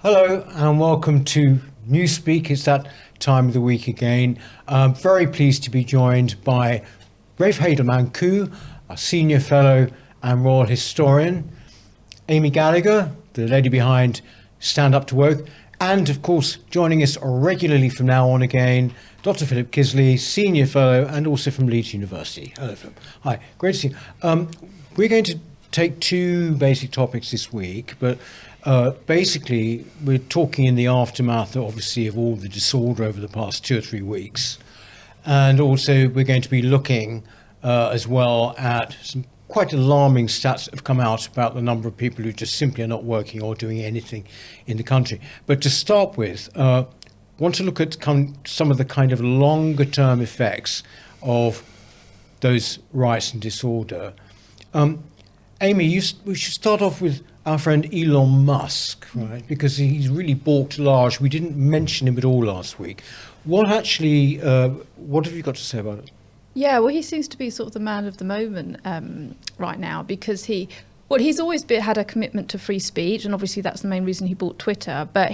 Hello and welcome to Newspeak. It's that time of the week again. I'm very pleased to be joined by Rafe Heydel-Mankoo, a senior fellow and royal historian, Amy Gallagher, the lady behind Stand Up to Woke, and of course joining us regularly from now on again, Dr. Philip Kiszely, senior fellow and also from Leeds University. Hello, Philip. Hi, great to see you. We're going to take two basic topics this week, but basically, we're talking in the aftermath, obviously, of all the disorder over the past 2 or 3 weeks. And also, we're going to be looking as well at some quite alarming stats that have come out about the number of people who just simply are not working or doing anything in the country. But to start with, want to look at some of the kind of longer term effects of those riots and disorder. Amy, we should start off with our friend Elon Musk, right? Because he's really balked large. We didn't mention him at all last week. What have you got to say about it? Yeah, well, he seems to be sort of the man of the moment right now because he's always had a commitment to free speech, and obviously that's the main reason he bought Twitter. But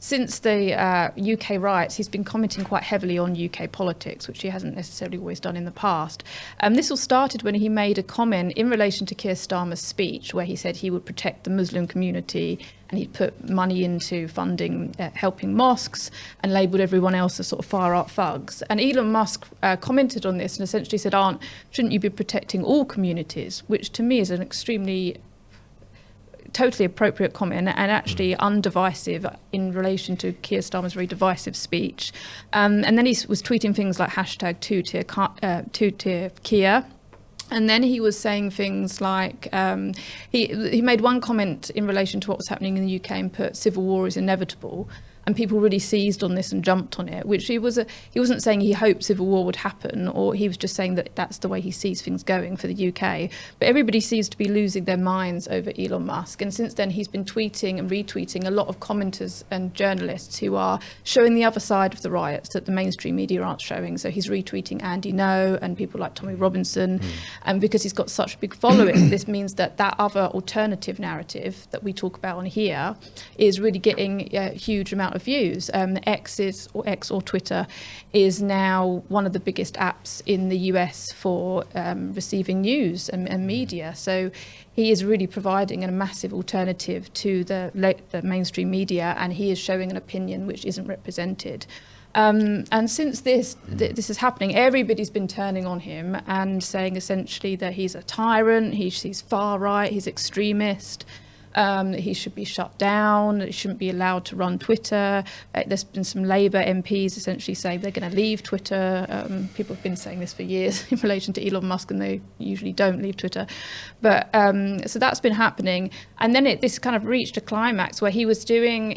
since the UK riots, he's been commenting quite heavily on UK politics, which he hasn't necessarily always done in the past. This all started when he made a comment in relation to Keir Starmer's speech, where he said he would protect the Muslim community and he'd put money into funding, helping mosques, and labelled everyone else as sort of far-out thugs. And Elon Musk commented on this and essentially said, shouldn't you be protecting all communities? Which to me is an totally appropriate comment and actually undivisive in relation to Keir Starmer's very divisive speech. And then he was tweeting things like hashtag two-tier Keir. And then he was saying things like, he made one comment in relation to what was happening in the UK and put civil war is inevitable. And people really seized on this and jumped on it, which he wasn't saying he hoped civil war would happen, or he was just saying that that's the way he sees things going for the UK. But everybody seems to be losing their minds over Elon Musk. And since then, he's been tweeting and retweeting a lot of commenters and journalists who are showing the other side of the riots that the mainstream media aren't showing. So he's retweeting Andy No and people like Tommy Robinson. And because he's got such a big following, this means that other alternative narrative that we talk about on here is really getting a huge amount of views. X or Twitter is now one of the biggest apps in the US for receiving news and media. So he is really providing a massive alternative to the mainstream media, and he is showing an opinion which isn't represented. And since this is happening, everybody's been turning on him and saying essentially that he's a tyrant, he's far right, he's extremist. He should be shut down. He shouldn't be allowed to run Twitter. There's been some Labour MPs essentially saying they're going to leave Twitter. People have been saying this for years in relation to Elon Musk, and they usually don't leave Twitter. But so that's been happening. And then this kind of reached a climax where he has done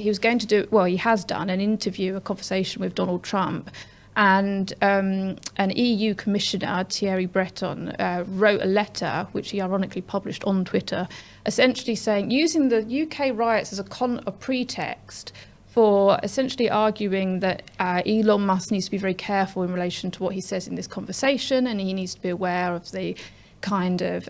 a conversation with Donald Trump. And an EU commissioner, Thierry Breton, wrote a letter, which he ironically published on Twitter, essentially saying, using the UK riots as a pretext for essentially arguing that Elon Musk needs to be very careful in relation to what he says in this conversation, and he needs to be aware of the kind of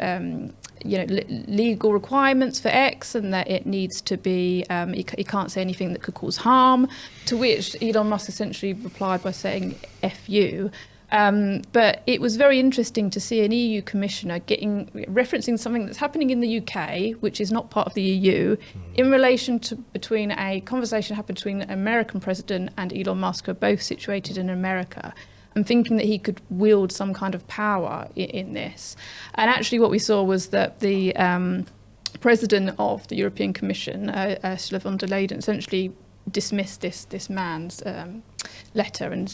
legal requirements for X, and that it needs to be he can't say anything that could cause harm, to which Elon Musk essentially replied by saying F you. But it was very interesting to see an EU commissioner referencing something that's happening in the UK, which is not part of the EU, in relation to between a conversation happened between an American president and Elon Musk, who are both situated in America, and thinking that he could wield some kind of power in this. And actually what we saw was that the president of the European Commission, Ursula von der Leyen, essentially dismissed this man's letter and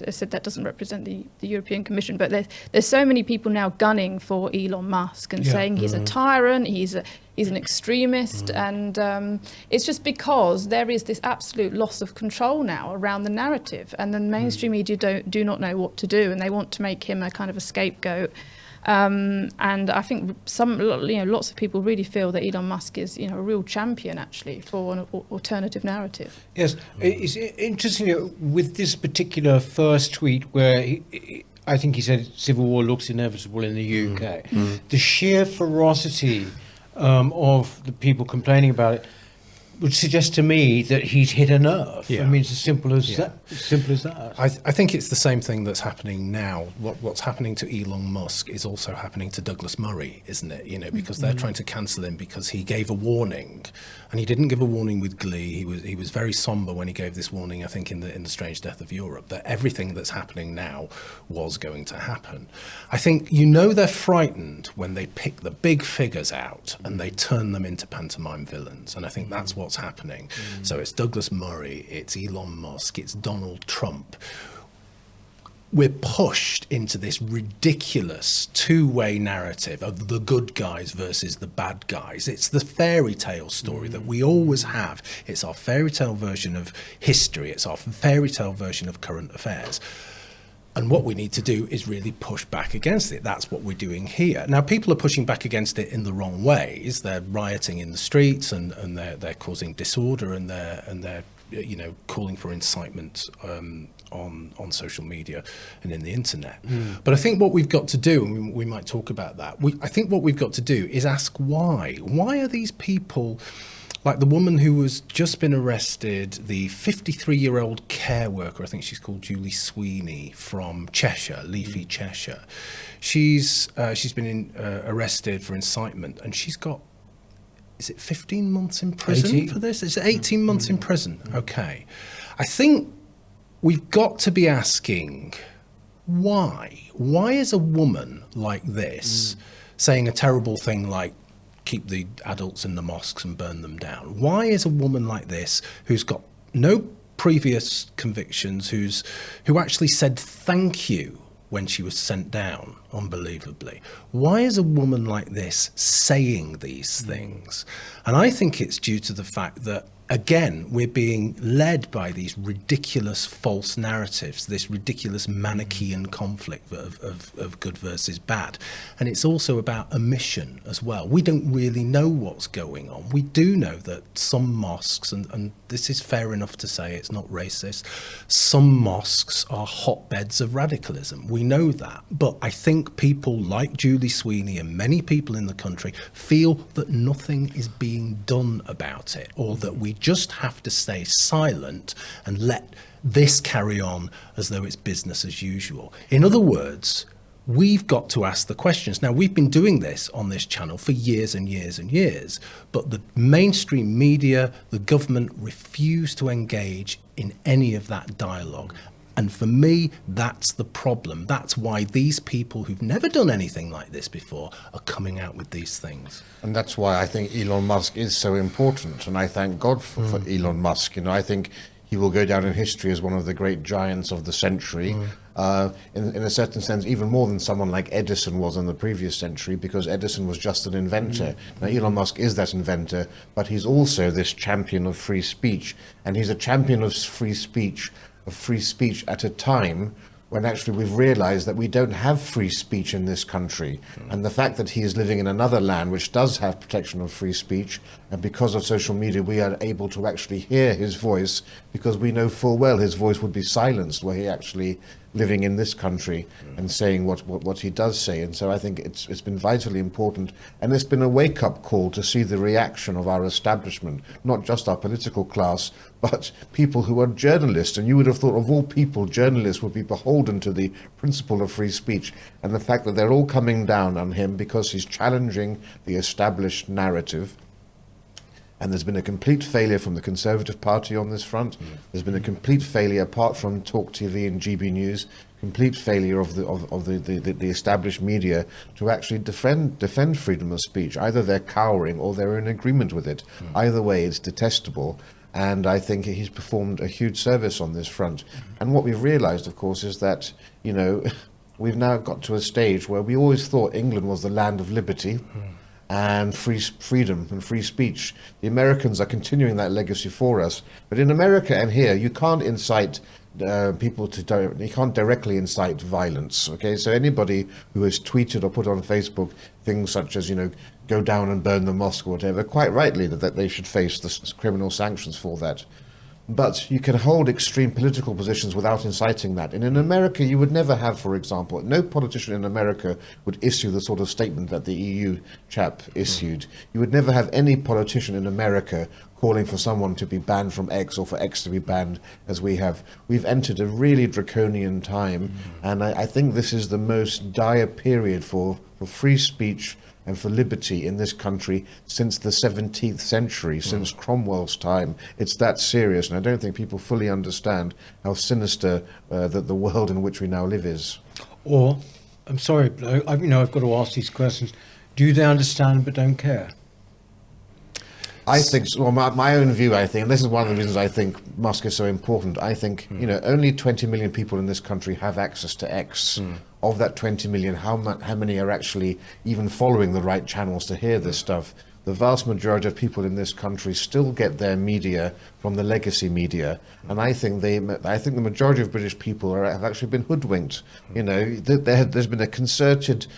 said that doesn't represent the European Commission. But there's so many people now gunning for Elon Musk and saying he's a tyrant, he's an extremist, and it's just because there is this absolute loss of control now around the narrative, and the mainstream media do not know what to do, and they want to make him a kind of a scapegoat. And I think lots of people really feel that Elon Musk is a real champion actually for an alternative narrative. Yes, it's interesting with this particular first tweet where I think he said civil war looks inevitable in the UK. The sheer ferocity of the people complaining about it would suggest to me that he's hit a nerve. Yeah. I mean, it's as simple as Yeah. that. As simple as that. I think it's the same thing that's happening now. What's happening to Elon Musk is also happening to Douglas Murray, isn't it? You know, because they're trying to cancel him because he gave a warning, and he didn't give a warning with glee. He was very somber when he gave this warning. I think in the Strange Death of Europe, that everything that's happening now was going to happen. I think they're frightened when they pick the big figures out and they turn them into pantomime villains, and I think that's what's happening. So it's Douglas Murray, it's Elon Musk, it's Donald Trump. We're pushed into this ridiculous two-way narrative of the good guys versus the bad guys. It's the fairy tale story that we always have. It's our fairy tale version of history. It's our fairy tale version of current affairs. And what we need to do is really push back against it. That's what we're doing here. Now, people are pushing back against it in the wrong ways. They're rioting in the streets, and they're causing disorder, and they're calling for incitement on social media and in the internet. But I think what we've got to do, and we might talk about that, I think what we've got to do is ask why. Why are these people, like the woman who was just been arrested, the 53-year-old care worker, I think she's called Julie Sweeney from Cheshire, Leafy, Cheshire. She's been arrested for incitement, and she's got, is it 15 months in prison 18. for this? Is it 18 months in prison? Okay. I think we've got to be asking why. Why is a woman like this saying a terrible thing like, keep the adults in the mosques and burn them down? Why is a woman like this, who's got no previous convictions, who actually said thank you when she was sent down, unbelievably, why is a woman like this saying these things? And I think it's due to the fact that, again, we're being led by these ridiculous false narratives, this ridiculous Manichaean conflict of good versus bad. And it's also about omission as well. We don't really know what's going on. We do know that some mosques, and this is fair enough to say, it's not racist, some mosques are hotbeds of radicalism. We know that. But I think people like Julie Sweeney and many people in the country feel that nothing is being done about it, or that we just have to stay silent and let this carry on as though it's business as usual. In other words, we've got to ask the questions. Now, we've been doing this on this channel for years and years and years, but the mainstream media, the government refuse to engage in any of that dialogue. And for me, that's the problem. That's why these people who've never done anything like this before are coming out with these things. And that's why I think Elon Musk is so important. And I thank God for Elon Musk. I think he will go down in history as one of the great giants of the century. In a certain sense, even more than someone like Edison was in the previous century, because Edison was just an inventor. Now, Elon Musk is that inventor, but he's also this champion of free speech. And he's a champion of free speech at a time when actually we've realized that we don't have free speech in this country. And the fact that he is living in another land which does have protection of free speech, and because of social media we are able to actually hear his voice, because we know full well his voice would be silenced were he actually living in this country and saying what he does say. And so I think it's been vitally important, and it's been a wake-up call to see the reaction of our establishment, not just our political class, but people who are journalists. And you would have thought, of all people, journalists would be beholden to the principle of free speech, and the fact that they're all coming down on him because he's challenging the established narrative. And there's been a complete failure from the Conservative Party on this front. There's been a complete failure, apart from Talk TV and GB News, complete failure of the established media to actually defend freedom of speech. Either they're cowering or they're in agreement with it. Either way, it's detestable. And I think he's performed a huge service on this front. And what we've realized, of course, is that, we've now got to a stage where we always thought England was the land of liberty and freedom and free speech. The Americans are continuing that legacy for us. But in America and here, you can't incite people to, you can't directly incite violence, okay? So anybody who has tweeted or put on Facebook things such as, go down and burn the mosque or whatever, quite rightly that they should face the criminal sanctions for that. But you can hold extreme political positions without inciting that. And in America, you would never have, for example, no politician in America would issue the sort of statement that the EU chap issued. You would never have any politician in America calling for someone to be banned from X or for X to be banned as we have. We've entered a really draconian time, and I think this is the most dire period for free speech and for liberty in this country since the 17th century, since Cromwell's time. It's that serious, and I don't think people fully understand how sinister that the world in which we now live is. Or, I'm sorry, I've got to ask these questions. Do they understand but don't care? I think, well, my own view, I think, and this is one of the reasons I think Musk is so important, I think, only 20 million people in this country have access to X. Of that 20 million, how many are actually even following the right channels to hear this stuff? The vast majority of people in this country still get their media from the legacy media, and I think the majority of British people have actually been hoodwinked. There's been a concerted,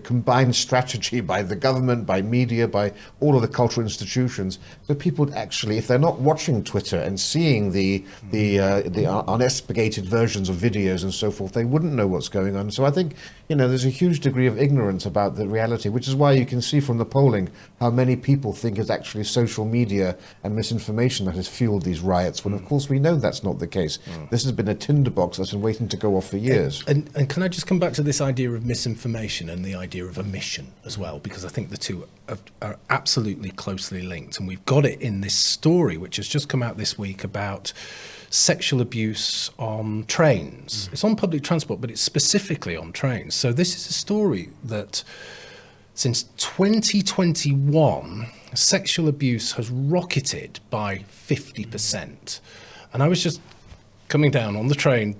combined strategy by the government, by media, by all of the cultural institutions. So people actually, if they're not watching Twitter and seeing the unexpurgated versions of videos and so forth, they wouldn't know what's going on. So I think there's a huge degree of ignorance about the reality, which is why you can see from the polling how many people think it's actually social media and misinformation that has fueled these riots, when of course we know that's not the case. This has been a tinderbox that's been waiting to go off for years. And can I just come back to this idea of misinformation and the idea of omission as well, because I think the two are absolutely closely linked, and we've got it in this story which has just come out this week about sexual abuse on trains. It's on public transport, but it's specifically on trains. So this is a story that since 2021, sexual abuse has rocketed by 50%. And I was just coming down on the train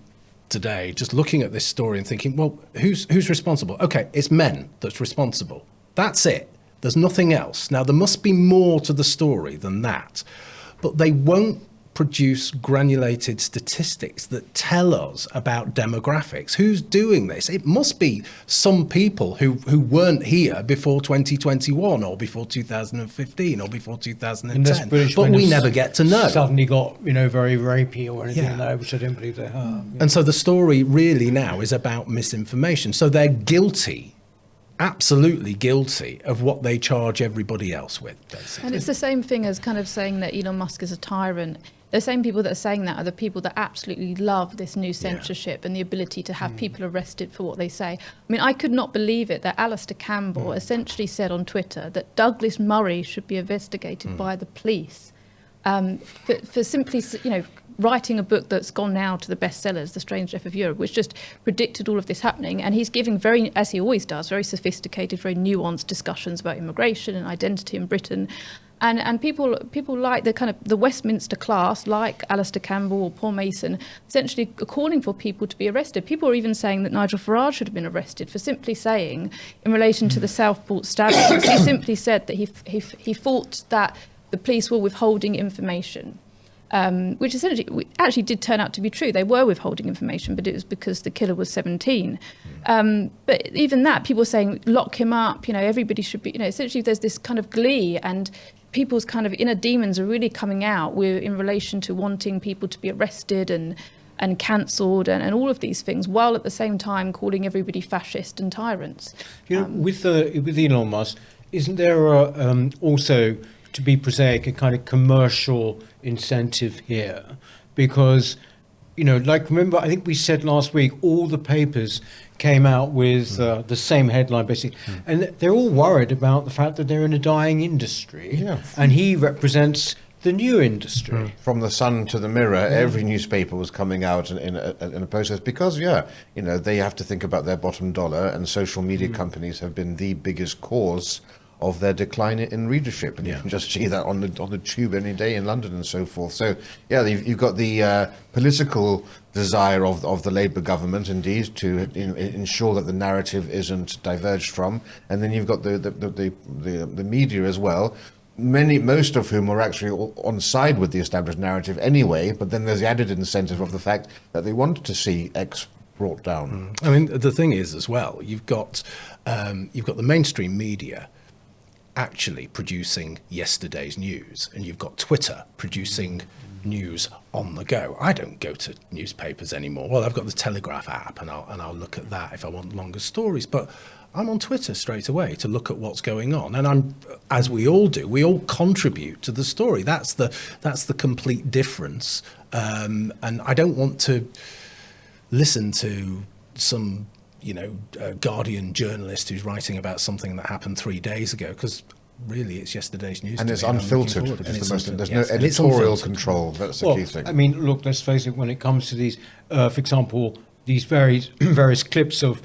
today, just looking at this story and thinking, well, who's responsible? Okay, it's men that's responsible. That's it. There's nothing else. Now, there must be more to the story than that, but they won't produce granulated statistics that tell us about demographics. Who's doing this? It must be some people who weren't here before 2021 or before 2015 or before 2010, but we never get to know. Suddenly got, very rapey or anything like that, which I don't believe they have. And so the story really now is about misinformation. So they're guilty, absolutely guilty of what they charge everybody else with, basically. And it's the same thing as kind of saying that Elon Musk is a tyrant. The same people that are saying that are the people that absolutely love this new censorship and the ability to have people arrested for what they say. I mean, I could not believe it that Alistair Campbell essentially said on Twitter that Douglas Murray should be investigated by the police for simply, writing a book that's gone now to the bestsellers, The Strange Death of Europe, which just predicted all of this happening. And he's giving very, as he always does, very sophisticated, very nuanced discussions about immigration and identity in Britain. And people like the Westminster class, like Alistair Campbell or Paul Mason, essentially are calling for people to be arrested. People are even saying that Nigel Farage should have been arrested for simply saying, in relation to the Southport stabbings, he simply said that he thought that the police were withholding information. Which essentially actually did turn out to be true. They were withholding information, but it was because the killer was 17. But even that, people were saying, lock him up, everybody should be, essentially there's this kind of glee, and people's kind of inner demons are really coming out in relation to wanting people to be arrested and cancelled and all of these things, while at the same time calling everybody fascist and tyrants. With Elon Musk, isn't there also, to be prosaic, a kind of commercial incentive here? Because, remember, I think we said last week, all the papers came out with the same headline, basically. And they're all worried about the fact that they're in a dying industry. Yeah. And he represents the new industry. From the Sun to the Mirror, every newspaper was coming out in a process because, they have to think about their bottom dollar, and social media companies have been the biggest cause of their decline in readership, and you can just see that on the tube any day in London and so forth. So you've got the political desire of the Labour government, indeed, to ensure that the narrative isn't diverged from, and then you've got the media as well. Most of whom are actually on side with the established narrative anyway, but then there's the added incentive of the fact that they wanted to see X brought down. I mean, the thing is as well, you've got the mainstream media actually producing yesterday's news, and you've got Twitter producing news on the go. I don't go to newspapers anymore. Well, I've got the Telegraph app, and I'll look at that if I want longer stories. But I'm on Twitter straight away to look at what's going on, and as we all do, we all contribute to the story. That's the complete difference. And I don't want to listen to some, Guardian journalist who's writing about something that happened 3 days ago, because really it's yesterday's news. And it's unfiltered, which is the most. There's no Yes, and it's editorial unfiltered. control. That's the key thing. I mean, look, let's face it, when it comes to these, for example, these various clips of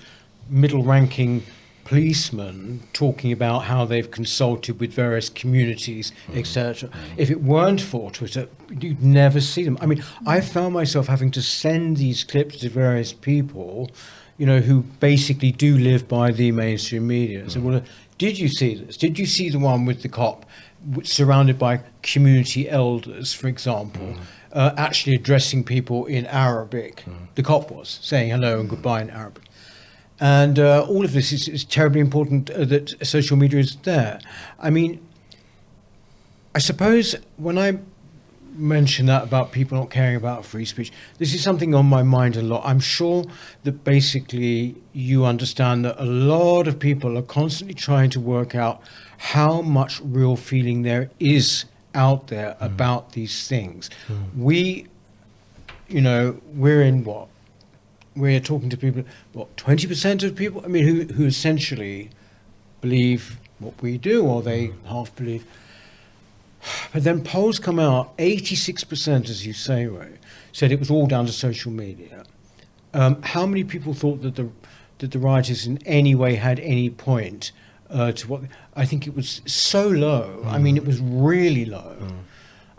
middle-ranking policemen talking about how they've consulted with various communities, etc. If it weren't for Twitter, you'd never see them. I mean, I found myself having to send these clips to various people, who basically do live by the mainstream media. So, well, did you see this? Did you see the one with the cop surrounded by community elders, for example, actually addressing people in Arabic? The cop was saying hello and goodbye in Arabic. And all of this is terribly important that social media is there. I mean, I suppose when I mention that about people not caring about free speech, this is something on my mind a lot. I'm sure that basically you understand that a lot of people are constantly trying to work out how much real feeling there is out there about these things. We're in what? We're talking to people, 20% of people, I mean, who essentially believe what we do, or they half believe. But then polls come out, 86%, as you say, Ray, said it was all down to social media. How many people thought that the rioters in any way had any point to what? I think it was so low. I mean, it was really low.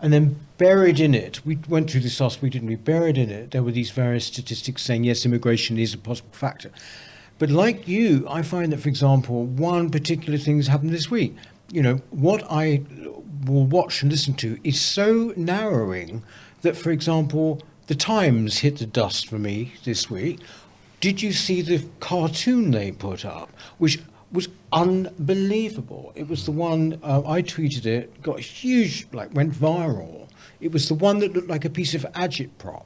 And then buried in it, we went through this last week, didn't we? Buried in it, there were these various statistics saying, yes, immigration is a possible factor. But like you, I find that, for example, one particular thing has happened this week. What I will watch and listen to is so narrowing that, for example, the Times hit the dust for me this week. Did you see the cartoon they put up, which was unbelievable? It was the one, I tweeted it, got huge, went viral. It was the one that looked like a piece of agitprop.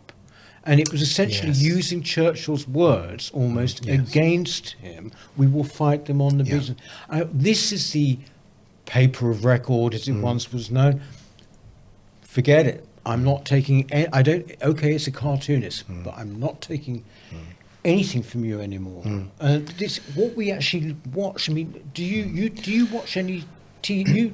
And it was essentially using Churchill's words almost against him. We will fight them on the business. This is the paper of record, as it once was known. Forget it. I'm not taking, okay, it's a cartoonist, but I'm not taking anything from you anymore. This, what we actually watch. I mean, do you watch any? You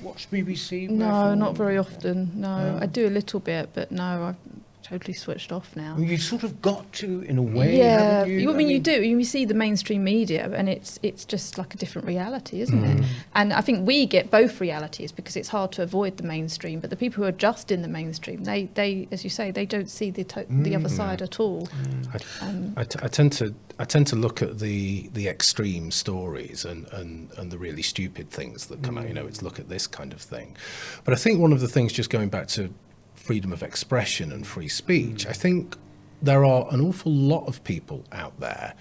watch BBC? No, not very often. No, I do a little bit, but no, I've totally switched off now. I mean, you sort of got to, in a way. Yeah, haven't you? you do. You see the mainstream media, and it's just like a different reality, isn't it? And I think we get both realities because it's hard to avoid the mainstream. But the people who are just in the mainstream, they as you say, they don't see the other side at all. I tend to look at the extreme stories and the really stupid things that come out. It's look at this kind of thing. But I think one of the things, just going back to freedom of expression and free speech, I think there are an awful lot of people out there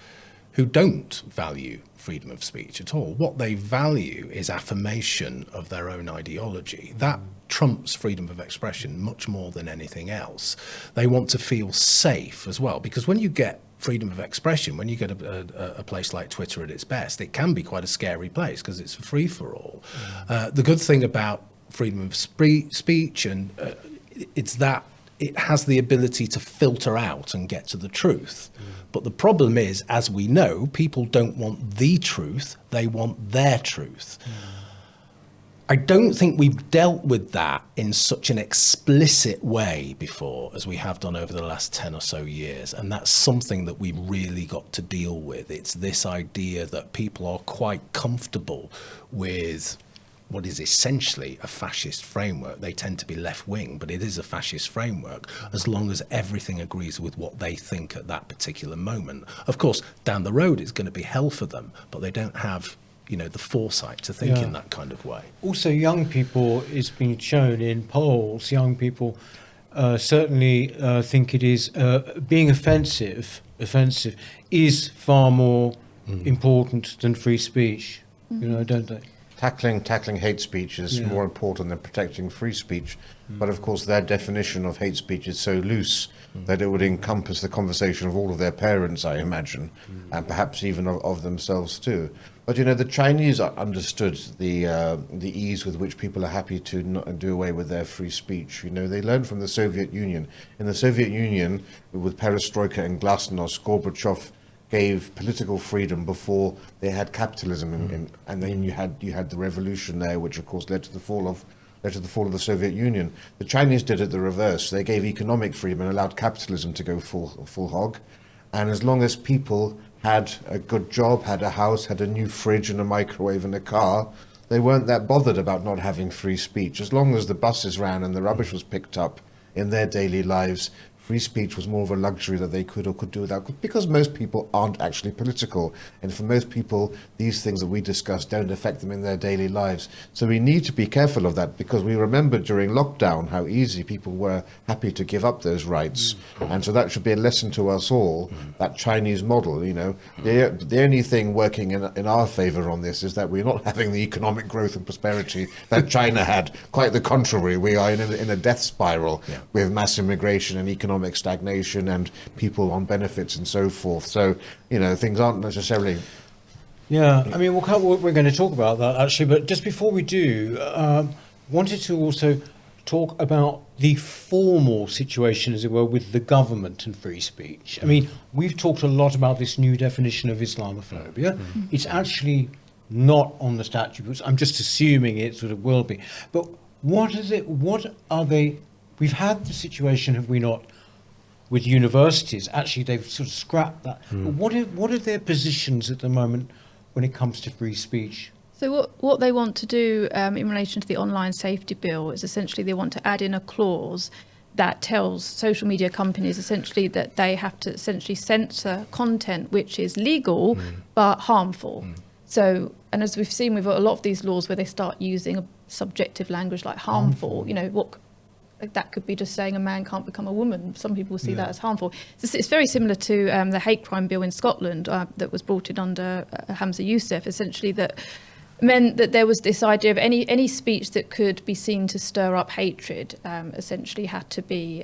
who don't value freedom of speech at all. What they value is affirmation of their own ideology. That trumps freedom of expression much more than anything else. They want to feel safe as well, because when you get freedom of expression, when you get a place like Twitter at its best, it can be quite a scary place because it's a free-for-all. The good thing about freedom of speech and it's that it has the ability to filter out and get to the truth. But the problem is, as we know, people don't want the truth, they want their truth. I don't think we've dealt with that in such an explicit way before as we have done over the last 10 or so years. And that's something that we've really got to deal with. It's this idea that people are quite comfortable with what is essentially a fascist framework. They tend to be left-wing, but it is a fascist framework as long as everything agrees with what they think at that particular moment. Of course, down the road it's going to be hell for them, but they don't have, the foresight to think in that kind of way. Also, young people, it's been shown in polls, young people certainly think it is, being offensive is far more important than free speech, don't they? tackling hate speech is more important than protecting free speech. But of course, their definition of hate speech is so loose that it would encompass the conversation of all of their parents, I imagine, and perhaps even of themselves too. But the Chinese understood the ease with which people are happy to not do away with their free speech. They learned from the Soviet Union. In the Soviet Union, with Perestroika and Glasnost, Gorbachev gave political freedom before they had capitalism, and then you had the revolution there, which of course led to the fall of the Soviet Union. The Chinese did it the reverse. They gave economic freedom and allowed capitalism to go full hog. And as long as people had a good job, had a house, had a new fridge and a microwave and a car, they weren't that bothered about not having free speech. As long as the buses ran and the rubbish was picked up in their daily lives, free speech was more of a luxury that they could do without, because most people aren't actually political. And for most people, these things that we discuss don't affect them in their daily lives. So we need to be careful of that, because we remember during lockdown how easy people were happy to give up those rights. And so that should be a lesson to us all, that Chinese model. The only thing working in our favor on this is that we're not having the economic growth and prosperity that China had. Quite the contrary, we are in a death spiral with mass immigration and economic stagnation and people on benefits and so forth. So, things aren't necessarily... Yeah, I mean, we're going to talk about that actually, but just before we do, wanted to also talk about the formal situation, as it were, with the government and free speech. I mean, we've talked a lot about this new definition of Islamophobia. It's actually not on the statute books. I'm just assuming it sort of will be. But what is it? What are they? We've had the situation, have we not, with universities? Actually, they've sort of scrapped that. But what are their positions at the moment when it comes to free speech? So what they want to do in relation to the online safety bill is essentially they want to add in a clause that tells social media companies essentially that they have to essentially censor content which is legal but harmful. So, and as we've seen with a lot of these laws where they start using a subjective language like harmful, that could be just saying a man can't become a woman. Some people see that as harmful. It's very similar to the hate crime bill in Scotland that was brought in under Hamza Youssef, essentially that meant that there was this idea of any speech that could be seen to stir up hatred essentially had to be,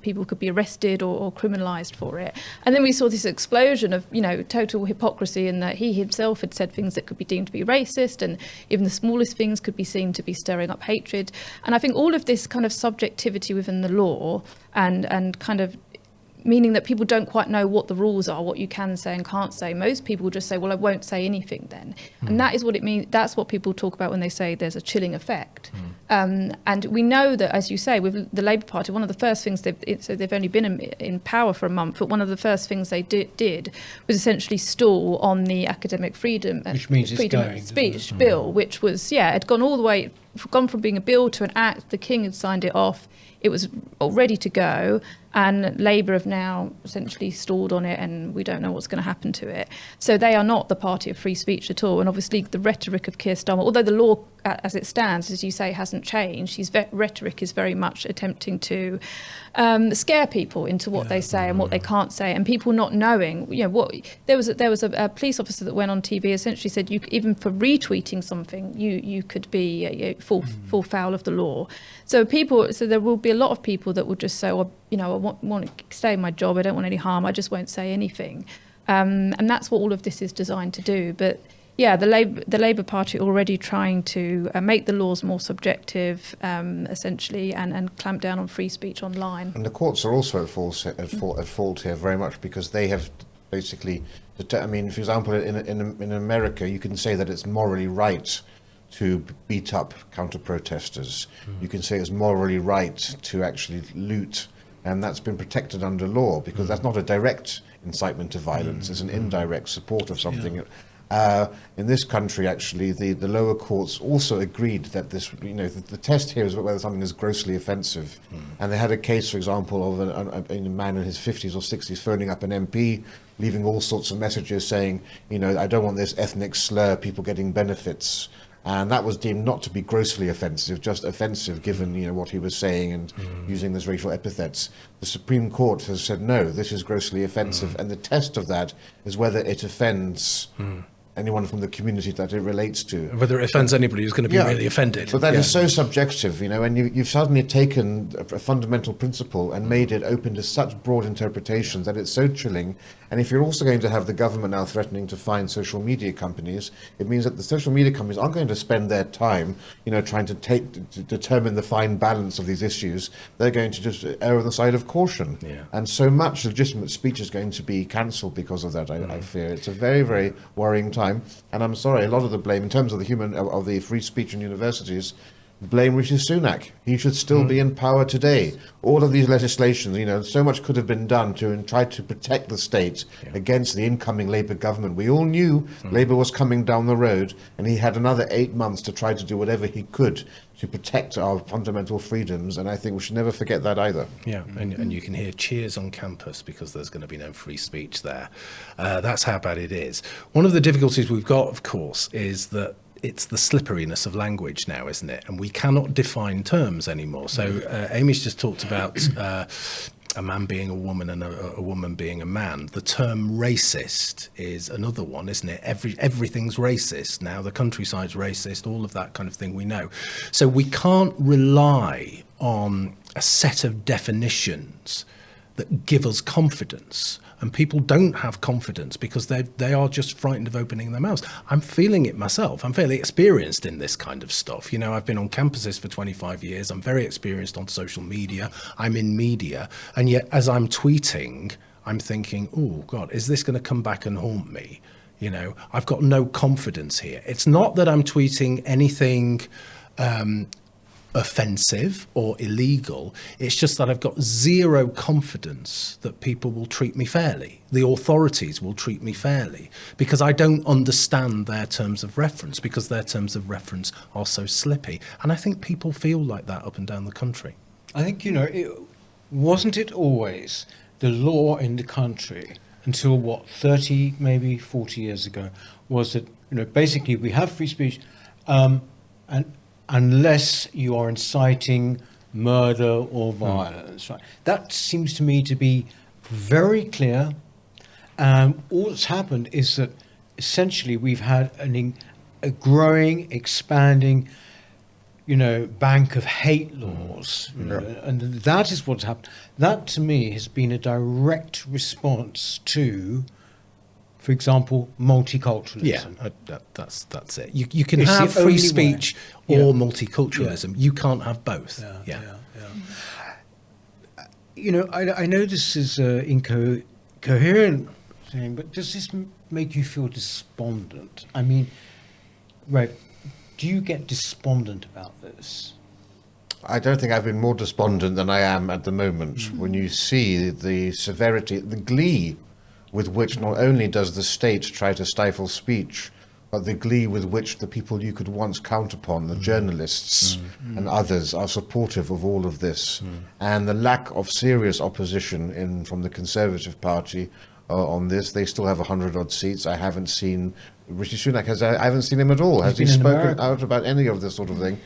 people could be arrested or criminalised for it. And then we saw this explosion of, total hypocrisy in that he himself had said things that could be deemed to be racist, and even the smallest things could be seen to be stirring up hatred. And I think all of this kind of subjectivity within the law and kind of meaning that people don't quite know what the rules are, what you can say and can't say. Most people just say, well, I won't say anything then. And that is what it means. That's what people talk about when they say there's a chilling effect. And we know that, as you say, with the Labour Party, one of the first things they've only been in power for a month, but one of the first things they did was essentially stall on the academic freedom Which means freedom it's going, of speech bill, which was, had gone all the way, gone from being a bill to an act. The King had signed it off. It was all ready to go, and Labour have now essentially stalled on it, and we don't know what's going to happen to it. So they are not the party of free speech at all. And obviously the rhetoric of Keir Starmer, although the law as it stands, as you say, hasn't changed, his rhetoric is very much attempting to scare people into what they say and what they can't say, and people not knowing. There was a police officer that went on TV, essentially said even for retweeting something, you could be fall foul of the law. So there will be a lot of people that will just say, I want to stay in my job, I don't want any harm, I just won't say anything. And that's what all of this is designed to do. But the Labour Party already trying to make the laws more subjective, essentially, and clamp down on free speech online. And the courts are also at fault here very much, because they have basically, for example, in America, you can say that it's morally right to beat up counter-protesters. You can say it's morally right to actually loot, and that's been protected under law, because that's not a direct incitement to violence, it's an indirect support of something. In this country, actually, the lower courts also agreed that this, the test here is whether something is grossly offensive. And they had a case, for example, of a man in his 50s or 60s phoning up an MP, leaving all sorts of messages saying, I don't want this ethnic slur, people getting benefits. And that was deemed not to be grossly offensive, just offensive given what he was saying and using those racial epithets. The Supreme Court has said, no, this is grossly offensive. And the test of that is whether it offends anyone from the community that it relates to. Whether it offends anybody who's going to be really offended. But that is so subjective, and you've suddenly taken a fundamental principle and made it open to such broad interpretations that it's so chilling. And if you're also going to have the government now threatening to fine social media companies, it means that the social media companies aren't going to spend their time, trying to determine the fine balance of these issues. They're going to just err on the side of caution. Yeah. And so much legitimate speech is going to be cancelled because of that, I fear. It's a very, very worrying time. And I'm sorry, a lot of the blame, in terms of the free speech in universities, blame Rishi Sunak. He should still be in power today. All of these legislations, so much could have been done to try to protect the state against the incoming Labour government. We all knew Labour was coming down the road, and he had another 8 months to try to do whatever he could to protect our fundamental freedoms, and I think we should never forget that either. Yeah, and you can hear cheers on campus because there's going to be no free speech there. That's how bad it is. One of the difficulties we've got, of course, is that it's the slipperiness of language now, isn't it? And we cannot define terms anymore. So Amy's just talked about a man being a woman and a woman being a man. The term racist is another one, isn't it? Everything's racist now. The countryside's racist, all of that kind of thing we know. So we can't rely on a set of definitions that give us confidence. And people don't have confidence because they are just frightened of opening their mouths. I'm feeling it myself. I'm fairly experienced in this kind of stuff. I've been on campuses for 25 years. I'm very experienced on social media. I'm in media. And yet, as I'm tweeting, I'm thinking, oh, God, is this going to come back and haunt me? I've got no confidence here. It's not that I'm tweeting anything offensive or illegal. It's just that I've got zero confidence that people will treat me fairly. The authorities will treat me fairly because I don't understand their terms of reference, because their terms of reference are so slippy. And I think people feel like that up and down the country. I think, wasn't it always the law in the country until 30, maybe 40 years ago, was that, basically we have free speech, and unless you are inciting murder or violence, right? That seems to me to be very clear. All that's happened is that essentially we've had a growing, expanding, bank of hate laws, and that is what's happened. That to me has been a direct response to, for example, multiculturalism. Yeah, that's it. You can It's have the free only way. Yeah. Or multiculturalism. Yeah. You can't have both. Yeah. I know this is incoherent thing, but does this make you feel despondent? I mean, Rafe, do you get despondent about this? I don't think I've been more despondent than I am at the moment when you see the severity, the glee with which not only does the state try to stifle speech, but the glee with which the people you could once count upon, the journalists and others, are supportive of all of this. And the lack of serious opposition from the Conservative Party on this. They still have 100-odd seats. I haven't seen Rishi Sunak. I haven't seen him at all. Has he spoken out about any of this sort of thing?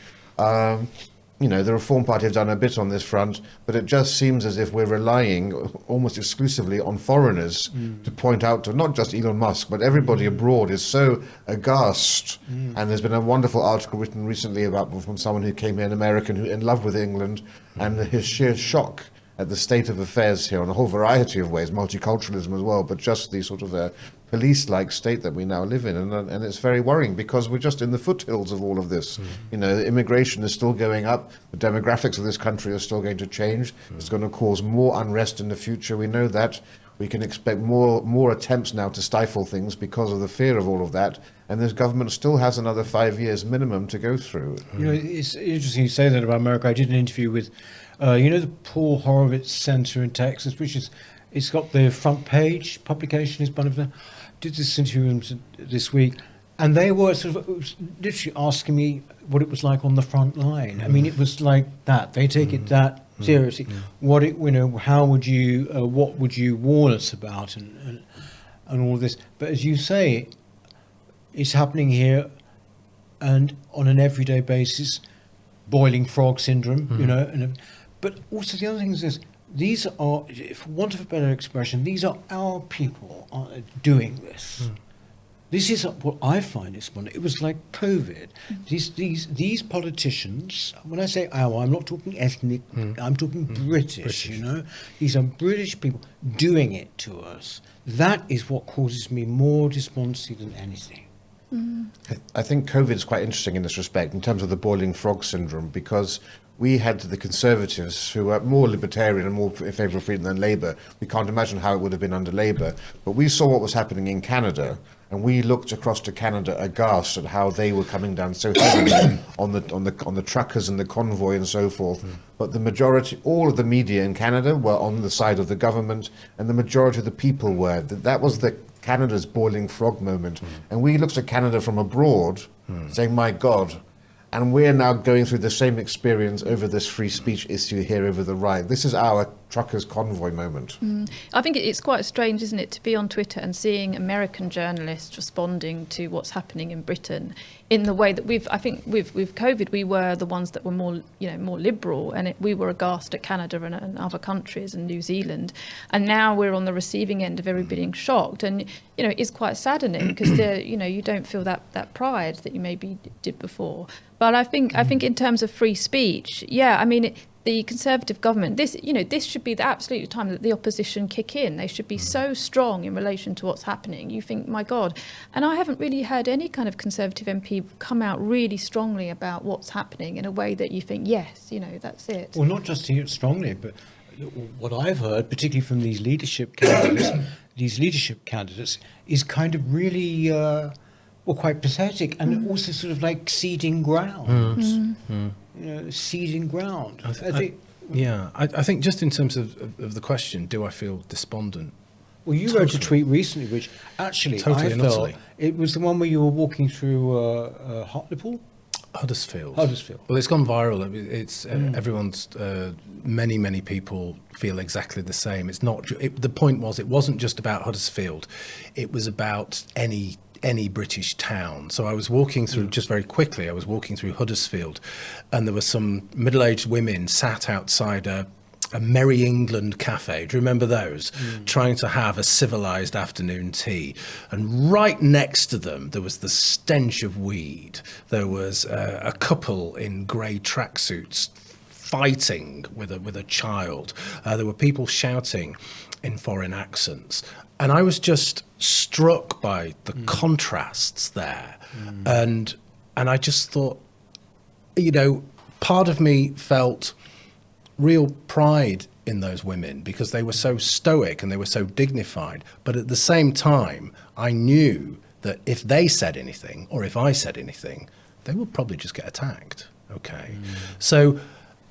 The Reform Party have done a bit on this front, but it just seems as if we're relying almost exclusively on foreigners to point out to not just Elon Musk, but everybody abroad is so aghast. And there's been a wonderful article written recently from someone who came here, an American, who in love with England, and his sheer shock at the state of affairs here in a whole variety of ways, multiculturalism as well, but just the sort of police-like state that we now live in, and it's very worrying because we're just in the foothills of all of this. Immigration is still going up, the demographics of this country are still going to change. It's going to cause more unrest in the future. We know that. We can expect more attempts now to stifle things because of the fear of all of that, and this government still has another 5 years minimum to go through. It's interesting you say that about America. I did an interview with the Paul Horowitz Center in Texas, it's got the front page publication is one of them. Did this interview with them this week, and they were literally asking me what it was like on the front line. I mean, it was like that. They take it that seriously. How would you, what would you warn us about, and all this? But as you say, it's happening here, and on an everyday basis, boiling frog syndrome. But also the other thing is this. These are, for want of a better expression, these are our people doing this. This is what I find despondent. It was like COVID. These politicians, when I say our, I'm not talking ethnic, I'm talking British, you know. These are British people doing it to us. That is what causes me more despondency than anything. I think COVID is quite interesting in this respect, in terms of the boiling frog syndrome, because we had the Conservatives who were more libertarian and more in favour of freedom than Labour. We can't imagine how it would have been under Labour. But we saw what was happening in Canada, and we looked across to Canada aghast at how they were coming down so heavily on the truckers and the convoy and so forth. But the majority, all of the media in Canada were on the side of the government, and the majority of the people were. That was the Canada's boiling frog moment. And we looked at Canada from abroad, saying, my God. And we're now going through the same experience over this free speech issue here over the right. This is our truckers' convoy moment. I think it's quite strange, isn't it, to be on Twitter and seeing American journalists responding to what's happening in Britain in the way that I think with COVID, we were the ones that were more liberal, and we were aghast at Canada and other countries and New Zealand. And now we're on the receiving end of everybody being shocked. And, it's quite saddening because, you don't feel that pride that you maybe did before. But I think in terms of free speech, the Conservative government, this should be the absolute time that the opposition kick in. They should be so strong in relation to what's happening. You think, my God. And I haven't really heard any kind of Conservative MP come out really strongly about what's happening in a way that you think, yes, that's it. Well, not just here strongly, but what I've heard, particularly from these leadership candidates, is kind of really quite pathetic, and also sort of like ceding ground. Ceding ground. I think just in terms of the question, do I feel despondent? Well, you wrote a tweet recently, which actually Totally I and felt utterly. it was the one where you were walking through Hartlepool. Huddersfield. Well, it's gone viral. It's everyone's. Many people feel exactly the same. It's not. The point was, it wasn't just about Huddersfield. It was about any British town. So I was walking through, just very quickly, I was walking through Huddersfield, and there were some middle-aged women sat outside a Merry England cafe. Do you remember those? Trying to have a civilized afternoon tea. And right next to them, there was the stench of weed. There was a couple in grey tracksuits fighting with a child. There were people shouting in foreign accents. And I was just struck by the contrasts there. And I just thought, part of me felt real pride in those women because they were so stoic and they were so dignified. But at the same time, I knew that if they said anything, or if I said anything, they would probably just get attacked. Okay. So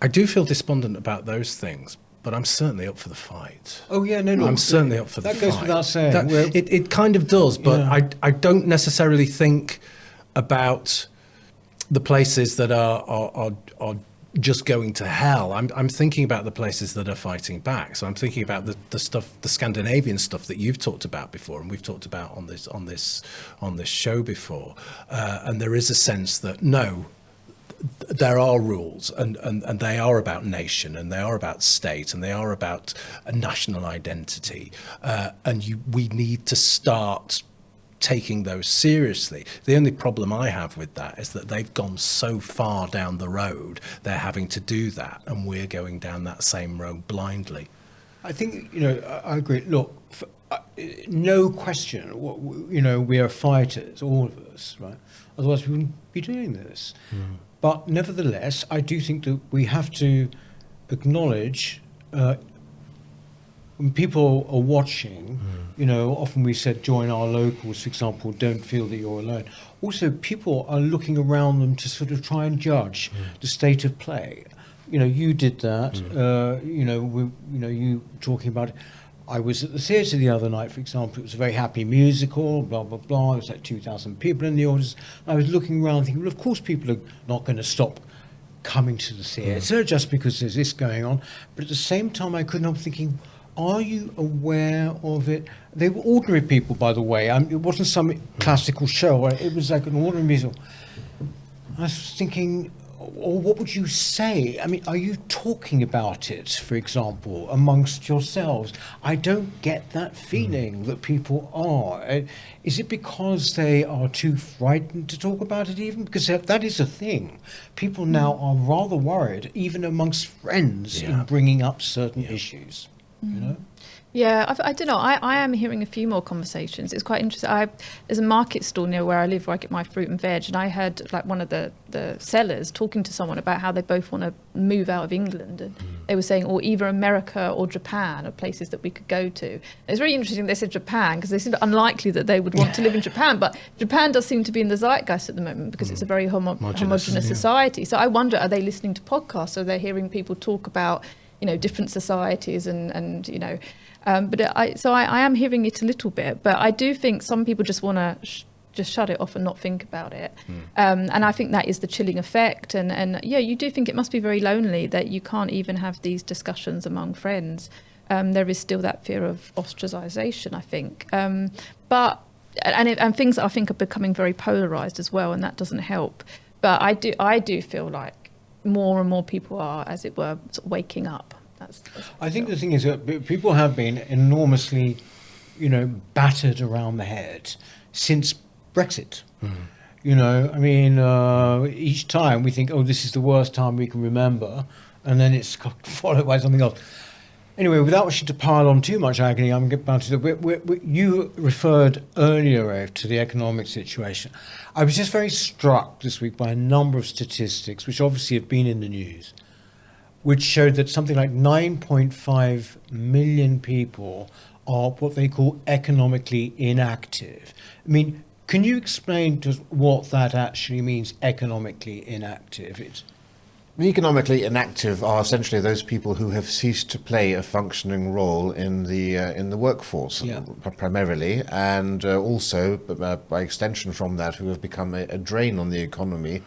I do feel despondent about those things, but I'm certainly up for the fight. Oh yeah, no. I'm certainly up for the fight. That goes without saying. It kind of does, but I don't necessarily think about the places that are just going to hell. I'm thinking about the places that are fighting back. So I'm thinking about the stuff, the Scandinavian stuff that you've talked about before, and we've talked about on this show before. And there is a sense that no, there are rules, and they are about nation, and they are about state, and they are about a national identity, we need to start taking those seriously. The only problem I have with that is that they've gone so far down the road, they're having to do that, and we're going down that same road blindly. I think, I agree. Look, no question, we are fighters, all of us, right? Otherwise we wouldn't be doing this. But nevertheless, I do think that we have to acknowledge when people are watching, often we said join our locals, for example, don't feel that you're alone. Also, people are looking around them to sort of try and judge the state of play. You did that. You talking about it. I was at the theatre the other night, for example. It was a very happy musical, blah, blah, blah. It was like 2,000 people in the audience. I was looking around thinking, well, of course people are not going to stop coming to the theatre just because there's this going on. But at the same time, I couldn't help thinking, are you aware of it? They were ordinary people, by the way. It wasn't some classical show. It was like an ordinary musical. I was thinking, or what would you say? I mean, are you talking about it, for example, amongst yourselves? I don't get that feeling that people are. Is it because they are too frightened to talk about it even? Because that is a thing. People now are rather worried, even amongst friends, in bringing up certain issues, you know? Yeah, I don't know. I am hearing a few more conversations. It's quite interesting. There's a market stall near where I live where I get my fruit and veg, and I heard like one of the sellers talking to someone about how they both want to move out of England, and they were saying, or either America or Japan are places that we could go to. And it's really interesting they said Japan, because they seem unlikely that they would want to live in Japan, but Japan does seem to be in the zeitgeist at the moment because it's a very homogenous society. So I wonder, are they listening to podcasts? Are they hearing people talk about, you know, different societies and you know, but I am hearing it a little bit, but I do think some people just want to just shut it off and not think about it. And I think that is the chilling effect. And yeah, you do think it must be very lonely that you can't even have these discussions among friends. There is still that fear of ostracization, I think. But things I think are becoming very polarized as well, and that doesn't help. But I do feel like more and more people are, as it were, sort of waking up. I think the thing is that people have been enormously, you know, battered around the head since Brexit. You know, I mean, each time we think, oh, this is the worst time we can remember, and then it's followed by something else. Anyway, without wishing to pile on too much agony, I'm getting back to you referred earlier, Rafe, to the economic situation. I was just very struck this week by a number of statistics, which obviously have been in the news, which showed that something like 9.5 million people are what they call economically inactive. I mean, can you explain to us what that actually means, economically inactive? The economically inactive are essentially those people who have ceased to play a functioning role in the workforce, primarily, and also by extension from that, who have become a drain on the economy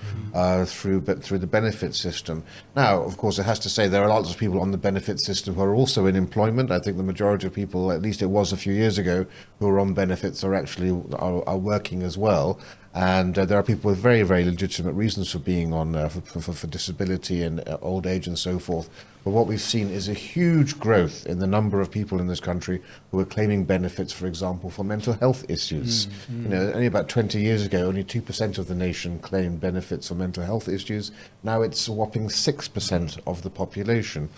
through the benefit system. Now, of course, it has to say there are lots of people on the benefit system who are also in employment. I think the majority of people, at least it was a few years ago, who are on benefits are actually working as well. And there are people with very, very legitimate reasons for being on for disability and old age and so forth. But what we've seen is a huge growth in the number of people in this country who are claiming benefits, for example, for mental health issues. You know, only about 20 years ago, only 2% of the nation claimed benefits for mental health issues. Now it's a whopping 6% of the population.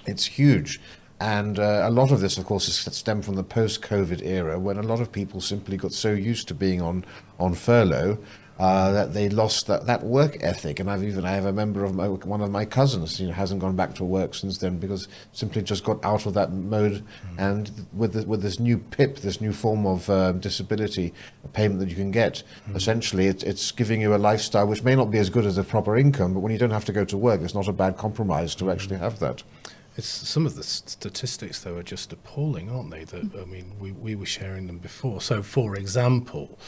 It's huge. And a lot of this, of course, is stemmed from the post-COVID era, when a lot of people simply got so used to being on furlough that they lost that work ethic. And I have a member of one of my cousins, hasn't gone back to work since then because simply just got out of that mode. And with this new PIP, this new form of disability payment that you can get, essentially it's giving you a lifestyle which may not be as good as a proper income, but when you don't have to go to work, it's not a bad compromise to actually have that. It's some of the statistics, though, are just appalling, aren't they? That, I mean, we were sharing them before. So, for example,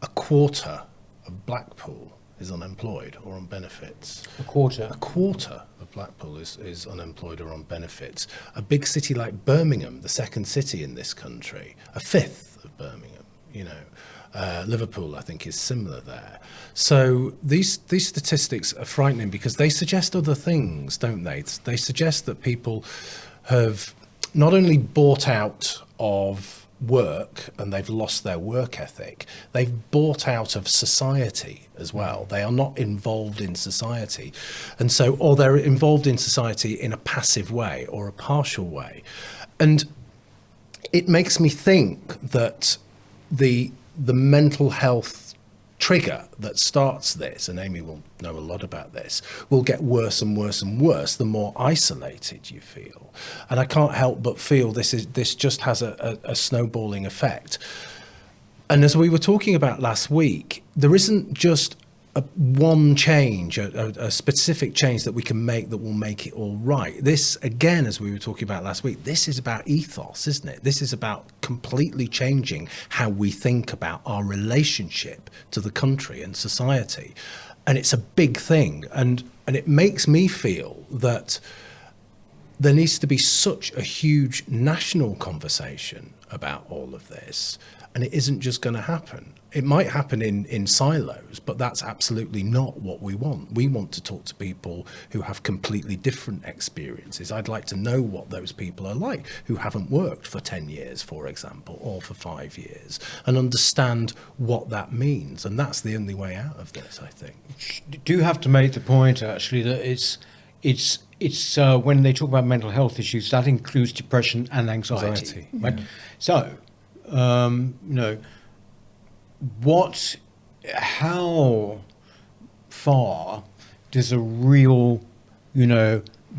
a quarter of Blackpool is unemployed or on benefits. A quarter of Blackpool is unemployed or on benefits. A big city like Birmingham, the second city in this country, a fifth of Birmingham, Liverpool, I think, is similar there. So these statistics are frightening because they suggest other things, don't they? They suggest that people have not only bought out of work and they've lost their work ethic, they've bought out of society as well. They are not involved in society. And so, or they're involved in society in a passive way or a partial way. And it makes me think that the mental health trigger that starts this, and Amy will know a lot about this, will get worse and worse and worse the more isolated you feel. And I can't help but feel this just has a snowballing effect. And as we were talking about last week, there isn't just one change, a specific change that we can make that will make it all right. This, again, as we were talking about last week, this is about ethos, isn't it? This is about completely changing how we think about our relationship to the country and society. And it's a big thing. And it makes me feel that there needs to be such a huge national conversation about all of this. And it isn't just going to happen it might happen in silos, but that's absolutely not what we want. We want to talk to people who have completely different experiences. I'd like to know what those people are like who haven't worked for 10 years, for example, or for 5 years, and understand what that means. And that's the only way out of this, I think. Do have to make the point actually that it's when they talk about mental health issues, that includes depression and anxiety. Right? So, how far does a real,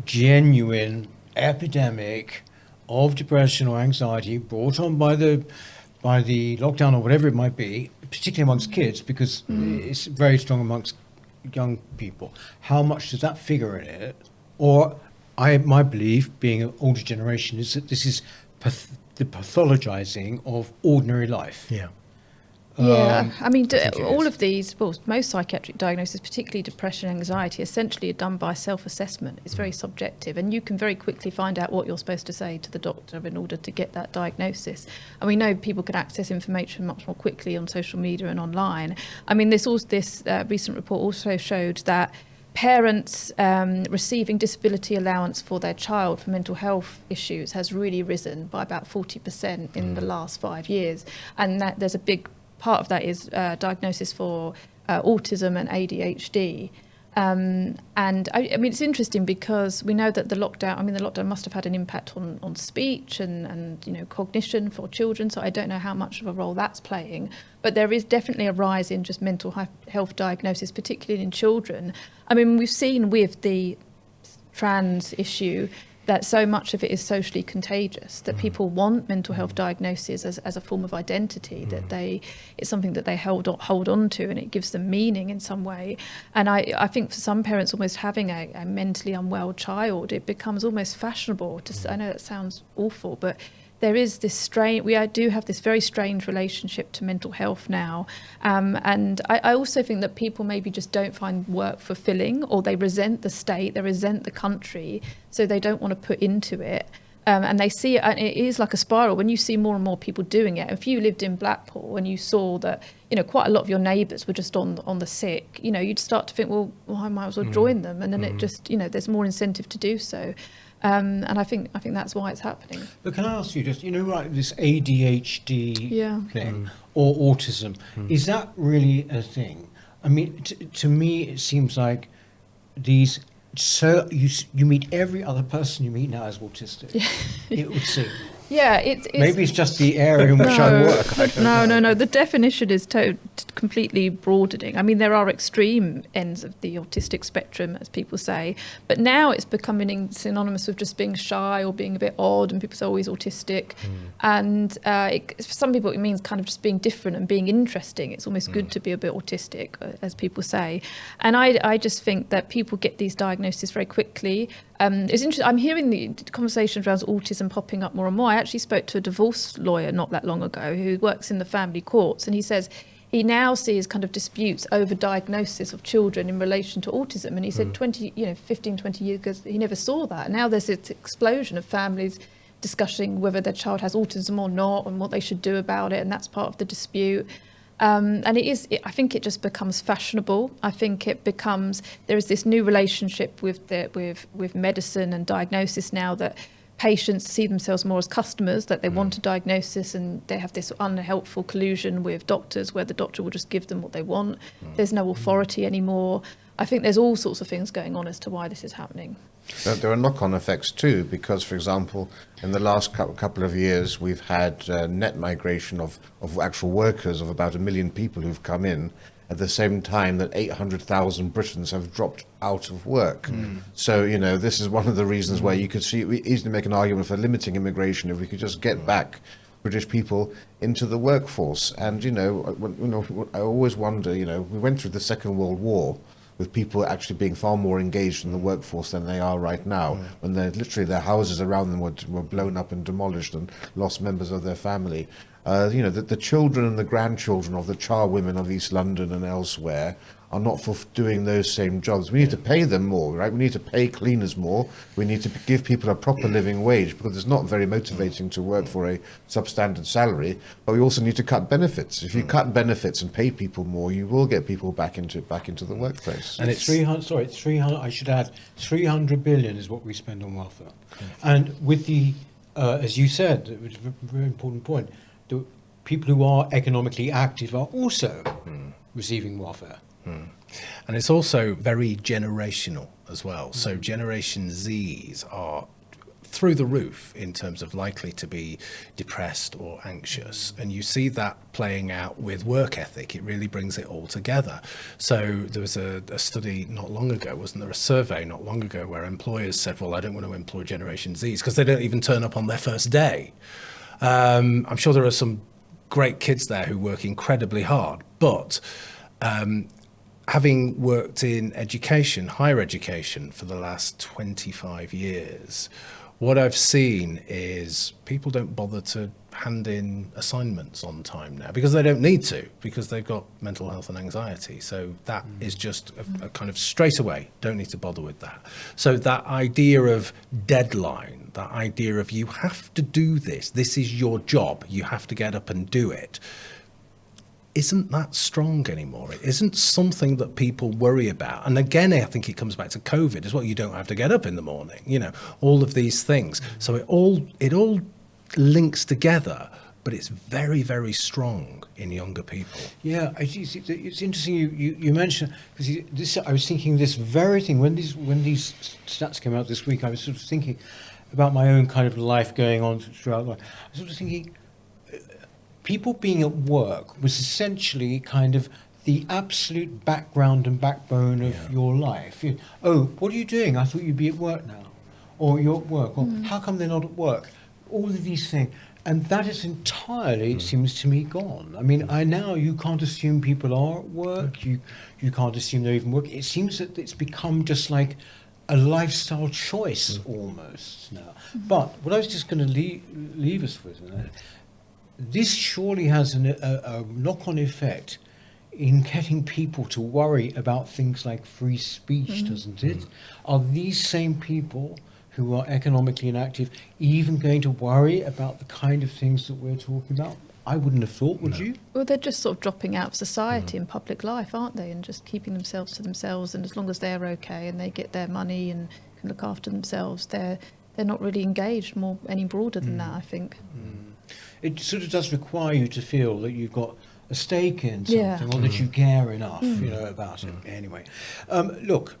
genuine epidemic of depression or anxiety brought on by the lockdown or whatever it might be, particularly amongst kids, because it's very strong amongst young people, how much does that figure in it? Or my belief, being an older generation, is that this is the pathologizing of ordinary life. Yeah. I mean, all is. of these, well, most psychiatric diagnoses, particularly depression, anxiety, essentially are done by self-assessment. It's very subjective, and you can very quickly find out what you're supposed to say to the doctor in order to get that diagnosis. And we know people can access information much more quickly on social media and online. I mean, this recent report also showed that parents receiving disability allowance for their child for mental health issues has really risen by about 40% in the last 5 years, and that there's a big part of that is diagnosis for autism and ADHD. And I mean, it's interesting because we know that the lockdown must have had an impact on speech and cognition for children. So I don't know how much of a role that's playing, but there is definitely a rise in just mental health diagnosis, particularly in children. I mean, we've seen with the trans issue that so much of it is socially contagious, that people want mental health diagnoses as a form of identity, that it's something that they hold on to, and it gives them meaning in some way. And I think for some parents, almost having a mentally unwell child, it becomes almost fashionable. I know that sounds awful, but there is this we do have this very strange relationship to mental health now. And I also think that people maybe just don't find work fulfilling, or they resent the state, they resent the country, so they don't want to put into it. And they see it, and it is like a spiral. When you see more and more people doing it, if you lived in Blackpool and you saw that, quite a lot of your neighbours were just on the sick, you'd start to think, well, I might as well join them. And then it just, there's more incentive to do so. And I think that's why it's happening. But can I ask you just, this ADHD thing or autism, is that really a thing? I mean, to me, it seems like you meet every other person you meet now as autistic. It would seem. Yeah, it's maybe it's just the area in which I work. No. The definition is completely broadening. I mean, there are extreme ends of the autistic spectrum, as people say, but now it's becoming synonymous with just being shy or being a bit odd, and people say, "Oh, he's autistic." And for some people, it means kind of just being different and being interesting. It's almost good to be a bit autistic, as people say. And I just think that people get these diagnoses very quickly. It's interesting. I'm hearing the conversations around autism popping up more and more. I actually spoke to a divorce lawyer not that long ago who works in the family courts, and he says he now sees kind of disputes over diagnosis of children in relation to autism. And he said 15, 20 years ago, he never saw that. Now there's this explosion of families discussing whether their child has autism or not and what they should do about it, and that's part of the dispute. And I think it just becomes fashionable. I think there is this new relationship with medicine and diagnosis now, that patients see themselves more as customers, that they want a diagnosis, and they have this unhelpful collusion with doctors where the doctor will just give them what they want. There's no authority anymore. I think there's all sorts of things going on as to why this is happening. There are knock-on effects too, because, for example, in the last couple of years, we've had net migration of actual workers of about 1 million people who've come in, at the same time that 800,000 Britons have dropped out of work. So, this is one of the reasons why you could easily make an argument for limiting immigration if we could just get back British people into the workforce. And, I always wonder, we went through the Second World War with people actually being far more engaged in the workforce than they are right now, when their houses around them were blown up and demolished and lost members of their family. The children and the grandchildren of the charwomen of East London and elsewhere are not for doing those same jobs. We need to pay them more, right? We need to pay cleaners more. We need to give people a proper living wage, because it's not very motivating to work for a substandard salary. But we also need to cut benefits. If you cut benefits and pay people more, you will get people back into the workplace. And it's 300. Sorry, it's 300. I should add, 300 billion is what we spend on welfare. And with the, as you said, it was a very important point. The people who are economically active are also receiving welfare. And it's also very generational as well. So Generation Zs are through the roof in terms of likely to be depressed or anxious. And you see that playing out with work ethic. It really brings it all together. So there was a study not long ago, wasn't there, a survey not long ago, where employers said, well, I don't want to employ Generation Zs because they don't even turn up on their first day. I'm sure there are some great kids there who work incredibly hard, but having worked in education, higher education, for the last 25 years, what I've seen is people don't bother to hand in assignments on time now because they don't need to, because they've got mental health and anxiety. So that is just a kind of straight away, don't need to bother with that. So that idea of deadline, that idea of you have to do this is your job, you have to get up and do it, isn't that strong anymore. It isn't something that people worry about. And again, I think it comes back to COVID as well. You don't have to get up in the morning, all of these things. So it all links together, but it's very, very strong in younger people. Yeah, it's interesting you mentioned, because I was thinking this very thing when these stats came out this week. I was sort of thinking about my own kind of life going on throughout life. I was sort of thinking, people being at work was essentially kind of the absolute background and backbone of your life. What are you doing? I thought you'd be at work now. Or you're at work. Or how come they're not at work? All of these things. And that is entirely, it seems to me, gone. I mean, you can't assume people are at work. You can't assume they're even working. It seems that it's become just like a lifestyle choice almost now. But what I was just going to leave us with, this surely has a knock-on effect in getting people to worry about things like free speech, doesn't it? Are these same people who are economically inactive even going to worry about the kind of things that we're talking about? I wouldn't have thought, would you? Well, they're just sort of dropping out of society and public life, aren't they? And just keeping themselves to themselves. And as long as they're okay and they get their money and can look after themselves, they're not really engaged any broader than that, I think. It sort of does require you to feel that you've got a stake in something, or that you care enough, about it. Anyway, look,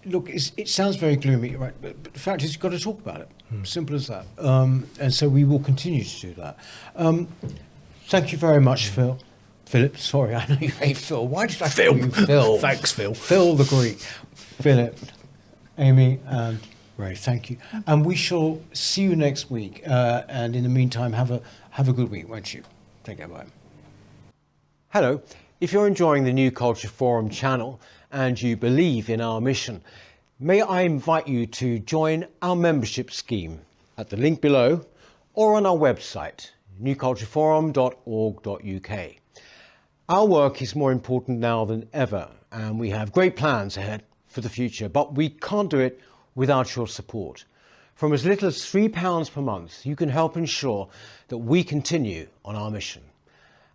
it sounds very gloomy, right? But the fact is, you've got to talk about it. Simple as that. And so we will continue to do that. Thank you very much, Philip. Sorry, I know you hate Phil. Why did I call you Phil? Thanks, Phil. Phil the Greek. Philip, Amy, and Ray, thank you. And we shall see you next week. And in the meantime, have a good week, won't you? Take care, bye. Hello. If you're enjoying the New Culture Forum channel and you believe in our mission, may I invite you to join our membership scheme at the link below or on our website, newcultureforum.org.uk. Our work is more important now than ever, and we have great plans ahead for the future, but we can't do it without your support. From as little as £3 per month, you can help ensure that we continue on our mission.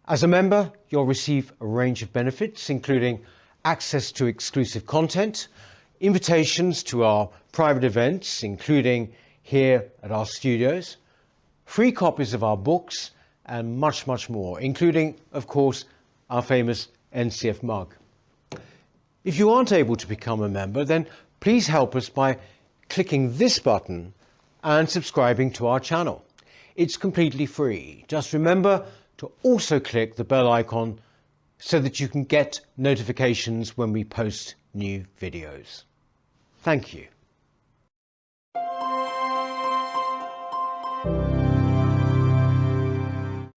As a member, you'll receive a range of benefits, including access to exclusive content, invitations to our private events, including here at our studios, free copies of our books, and much, much more, including, of course, our famous NCF mug. If you aren't able to become a member, then please help us by clicking this button and subscribing to our channel. It's completely free. Just remember to also click the bell icon so that you can get notifications when we post new videos. Thank you.